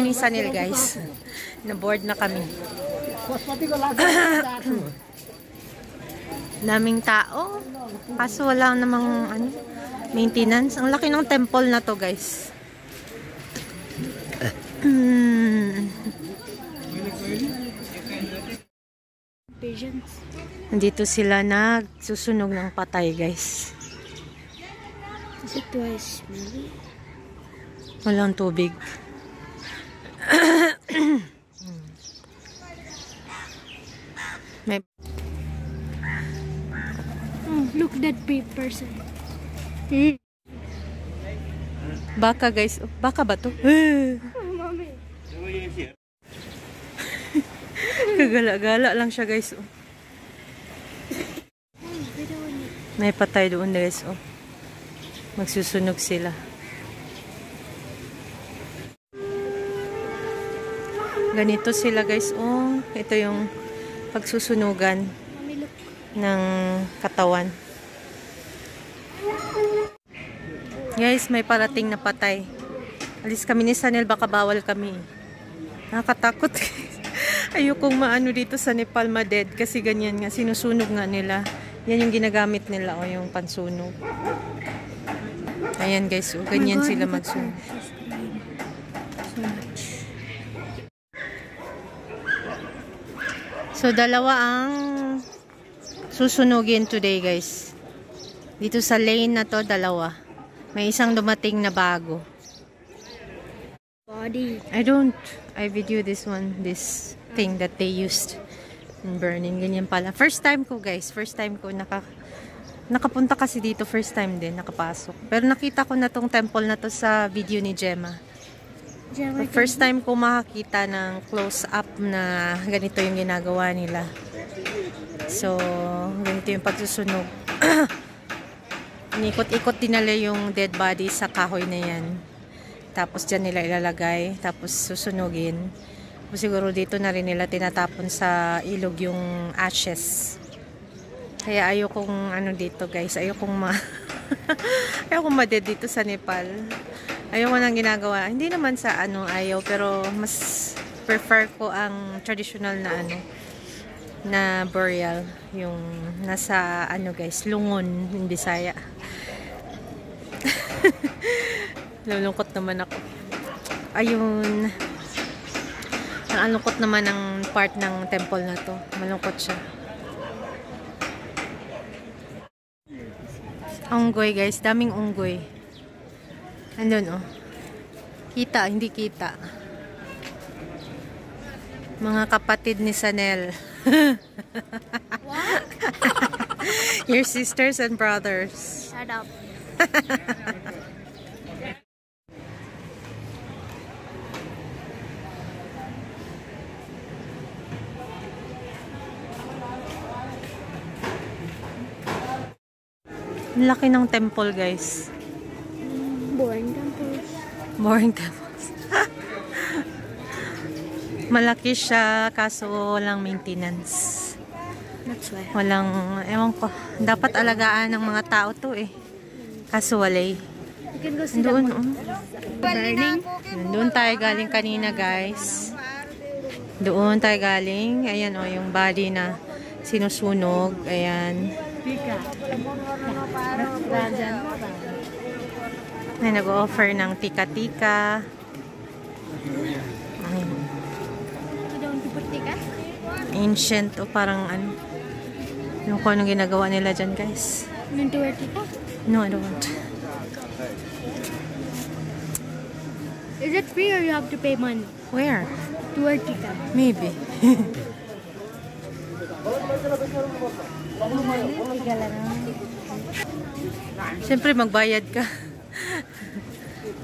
kami ni Sanil, guys. Na-board na kami. Daming tao. Kaso wala namang maintenance. Ang laki ng temple na to, guys. Nandito sila nagsusunog ng patay, guys. Is it twice, maybe? Walang tubig. May... Oh, look that person. Baka, guys. Baka ba to? Mommy. Kagala-gala lang siya, guys. May patay doon, guys. Magsusunog sila. Ganito sila, guys. Ito yung pagsusunugan ng katawan. Guys, may parating na patay. Alis kami ni Sanel, baka bawal kami. Nakakatakot. Ayokong maano dito sa Nepal, ma-dead. Kasi ganyan nga, sinusunog nga nila. Yan yung ginagamit nila, yung pansunog. Ayan, guys, ganyan sila magsunog. So, dalawa ang susunugin today, guys. Dito sa lane na to, dalawa. May isang dumating na bago. Body. I video this one, this thing that they used in burning. Ganyan pala. First time ko, guys. First time ko nakapunta kasi dito. First time din, nakapasok. Pero nakita ko na tong temple na to sa video ni Gemma. First time ko makakita ng close-up na ganito yung ginagawa nila. So, ganito yung pagsusunog. Inikot-ikot din nila yung dead body sa kahoy na yan. Tapos dyan nila ilalagay. Tapos susunugin. Siguro dito na rin nila tinatapon sa ilog yung ashes. Kaya ayokong dito, guys. Ayokong ma-dead dito sa Nepal. Ayoko nang ginagawa. Hindi naman sa ayaw, pero mas prefer ko ang traditional na burial. Yung nasa guys, lungon, in Bisaya. Lulungkot naman ako. Ayun. Ang lungkot naman ang part ng temple na to. Malungkot siya. Unggoy, guys. Daming unggoy. Andun, Kita, hindi kita. Mga kapatid ni Sanel. What? Your sisters and brothers. Shut up. Ang laki ng temple, guys. Boring temples. Boring temples. Malaki siya, kaso walang maintenance. That's why. Walang, ewan ko. Dapat alagaan ng mga tao to Kaso walay. You can go see Doon, burning. Doon tayo galing kanina, guys. Doon tayo galing. Ayan, yung body na sinusunog. Ayan. Ay, nag-offer ng tika-tika. Ancient parang yung kung anong ginagawa nila dyan, guys. Tika? No, I don't want. Is it free or you have to pay money? Where? Tika. Maybe. Siyempre magbayad ka.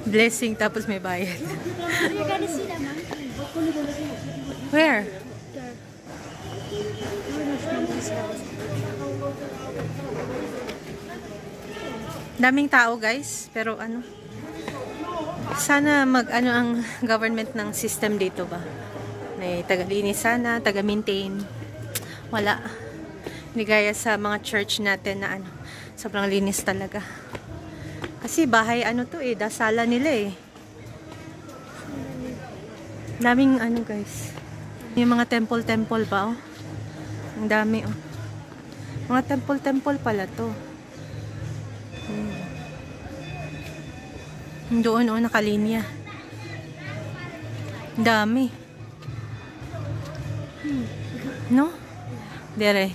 Blessing tapos may bayad. You're gonna see them, huh? Where? Daming tao, guys, pero sana ang government ng system dito ba? May taga-linis sana, taga-maintain. Wala. Hindi gaya sa mga church natin na sobrang linis talaga. Kasi bahay to dasala nila Daming ano guys. Yung mga temple pa oh. Ang dami oh. Mga temple pala to. Doon oh, nakalinya. Dami. No? Dere.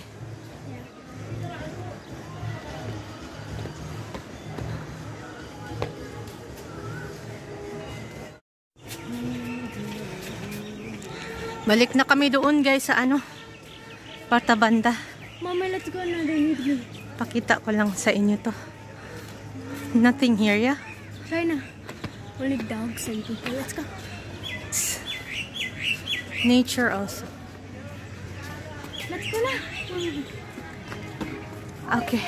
Balik na kami doon guys sa ano, Patabanda. Mama, let's go na. They need me. Pakita ko lang sa inyo to. Nothing here, yeah? China. Only dogs and people. Let's go. Nature also. Let's go na. Okay.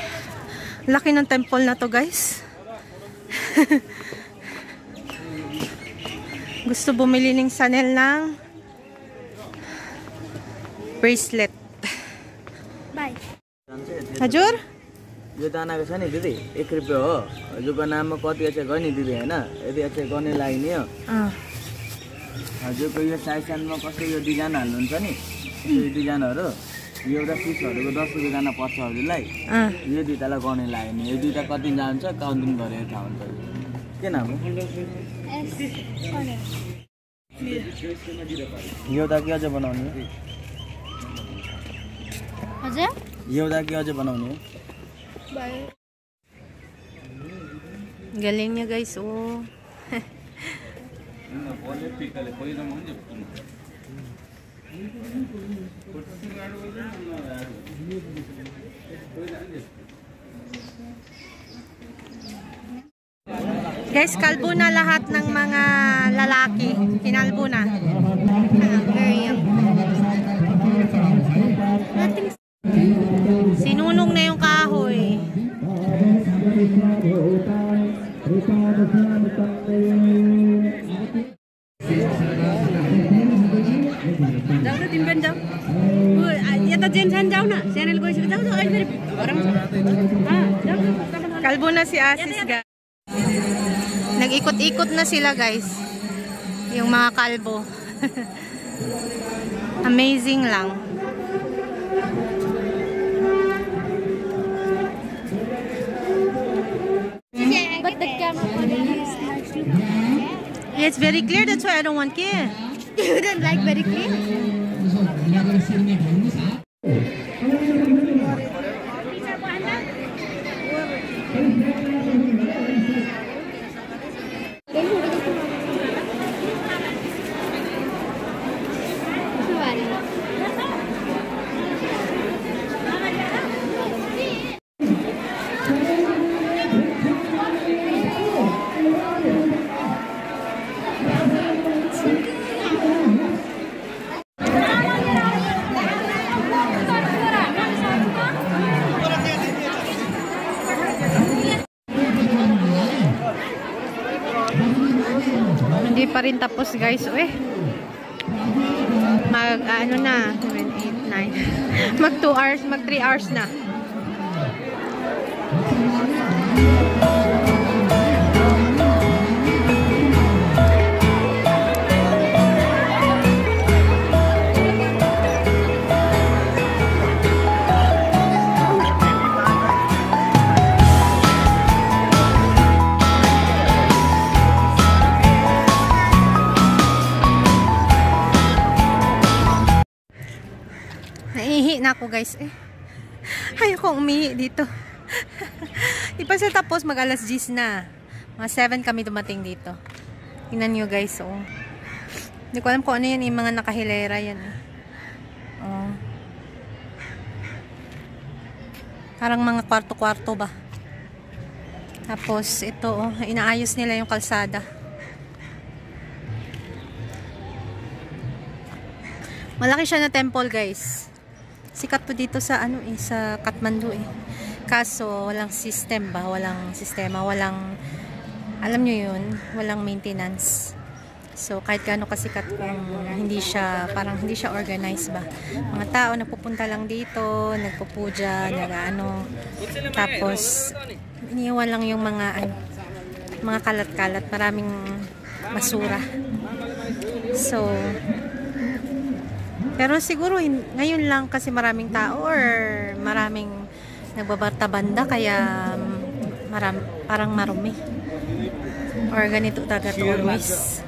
Laki ng temple na to guys. Gusto bumili ng Chanel ng bracelet. Bye. हजुर यो दानाको छ नि दिदी 1 रुपैयाँ हो हजुरको नाममा कति अच्छा गर्ने दिदी हैन यदि अच्छा गर्ने लागि नि हो हजुरको यो साइज साइजमा कसै यो डिजाइन हाल्नुहुन्छ नि यो डिजाइनहरु यो एउटा पिसहरुको 10 रुपैयाँ दाना पर्छ हजुरलाई यो दुईटालाई गर्ने लागि नि यो दुईटा कति जान्छ काउन्टिङ गरेर थाहा हुन्छ के नाम हो यो त के अझ बनाउने हजुर यो त के अझ बनाउने Bye. Galing niya guys, oh. Guys, kalbo na lahat ng mga lalaki. Kinalbo na. Very young. Sinunong na yung kahoy. जाऊ न तिमी पनि जाऊ यता जेन्सन जाऊ न च्यानल गइसक्यो जाऊ जाऊ अहिले फेरि घरमा Kalbo na si Asis, guys. Nag-ikot-ikot na sila, guys. Yung mga kalbo. Amazing lang. But the camera quality is actually Yeah, it's very clear. That's why I don't want care. you don't like very clear. Hindi pa rin tapos, guys. Uy. Ano na? 7, 8, 9. Mag 2 hours, mag 3 hours na. Naihi na ako guys eh. Ayoko umihi dito. Di pa siya tapos, mag alas 10 na. Mga 7 kami dumating dito. Tingnan nyo guys, oh. Hindi ko alam kung ano yan, yung mga nakahilera yan. Oh. Parang mga kwarto-kwarto ba. Tapos ito, oh, inaayos nila yung kalsada. Malaki siya na temple guys. Sikat to dito sa ano eh, sa Kathmandu eh. Kaso walang system ba, walang sistema, walang, alam nyo yun, walang maintenance. So kahit gaano kasikat kung hindi siya, parang hindi siya organized ba. Mga tao nagpupunta lang dito, nagpupuja, nag-ano. Tapos iniwan lang yung mga ano, mga kalat-kalat, maraming basura. So, pero siguro ngayon lang kasi maraming tao or maraming nagbabarta-banda kaya parang marumi. Or ganito talaga to always.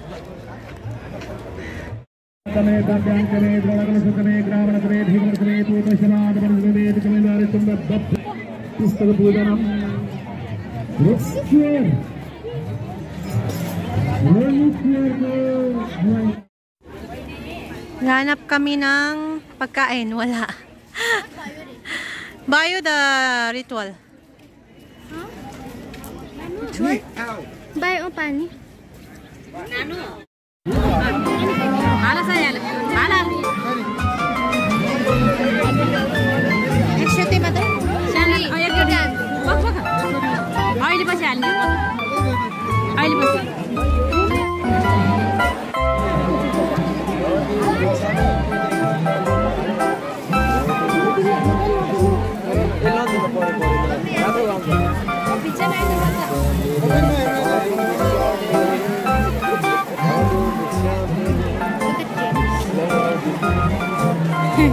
Hanap kami ng pagkain, wala. Bayo the ritual. Ritual? Bayo ang pani. Eksote mata. अहिले पछि हाल्ने अहिले पछि Hey,